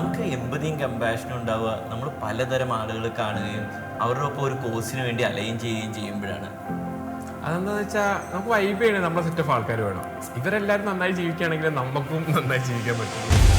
നമുക്ക് എമ്പതിയും കമ്പാഷനും ഉണ്ടാവുക നമ്മൾ പലതരം ആളുകൾ കാണുകയും അവരുടെ ഒപ്പം ഒരു കോഴ്സിന് വേണ്ടി അലൈൻ ചെയ്യുകയും ചെയ്യുമ്പോഴാണ്. അതെന്താന്ന് വെച്ചാൽ നമുക്ക് വൈബ് ചെയ്യണേ നമ്മളെ സെറ്റ് ഓഫ് ആൾക്കാർ വേണം. ഇവരെല്ലാവരും നന്നായി ജീവിക്കുകയാണെങ്കിൽ നമുക്കും നന്നായി ജീവിക്കാൻ പറ്റും.